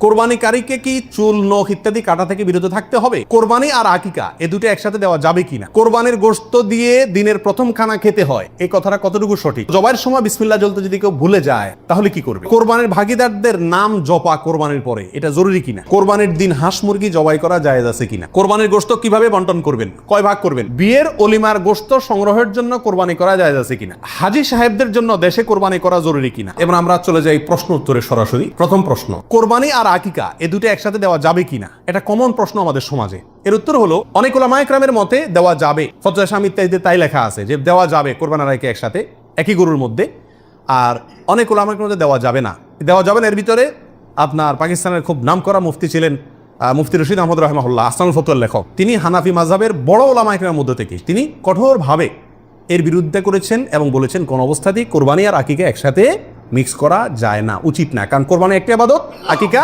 কোরবানিকারীকে কি চুল, নখ ইত্যাদি কাটা থেকে বিরত থাকতে হবে? কোরবানি আর আকিকা এ দুটো একসাথে দেওয়া যাবে কিনা? কোরবানির গোশত দিয়ে দিনের প্রথম খানা খেতে হয়, এই কথাটা কতটুকু সঠিক? জবাইয়ের সময় বিসমিল্লাহ বলতে যদি কেউ ভুলে যায় তাহলে কি করবে? কোরবানির ভাগীদারদের নাম জপা কোরবানির পরে এটা জরুরি কিনা? কোরবানির দিন হাঁস মুরগি জবাই করা জায়েজ আছে কিনা? কোরবানির গোশত কিভাবে বন্টন করবেন, কয় ভাগ করবেন? বিয়ের অলিমার গোশত সংগ্রহের জন্য কোরবানি করা জায়েজ আছে কিনা? হাজী সাহেবদের জন্য দেশে কোরবানি করা জরুরি কিনা? এবার আমরা চলে যাই প্রশ্ন উত্তরে সরাসরি। প্রথম প্রশ্ন, কোরবানি আর আকিকা এ দুটো একসাথে দেওয়া যাবে কিনা? এটা কমন প্রশ্ন আমাদের সমাজে। এর উত্তর হলো অনেক উলামায়ে কেরামের মতে দেওয়া যাবে। ফতোয়া শামী ইত্যাদিতে তাই লেখা আছে যে দেওয়া যাবে কোরবান আর আকিকা একসাথে একই গরুর মধ্যে। আর অনেক উলামায়ে কেরামের মধ্যে দেওয়া যাবে না। এর ভিতরে আপনার পাকিস্তানের খুব নামকরা মুফতি ছিলেন মুফতি রশিদ আহমদ রাহিমাহুল্লাহ, আসনানুল ফতোয়ার লেখক। তিনি হানাফি মাযহাবের বড় উলামায়ে কেরামের মধ্যে থেকে তিনি কঠোরভাবে এর বিরুদ্ধে করেছেন এবং বলেছেন কোন অবস্থাতেই কোরবানি আর আকিকা একসাথে মিক্স করা যায় না, উচিত না। কারণ কোরবানি একটা ইবাদত, আকিকা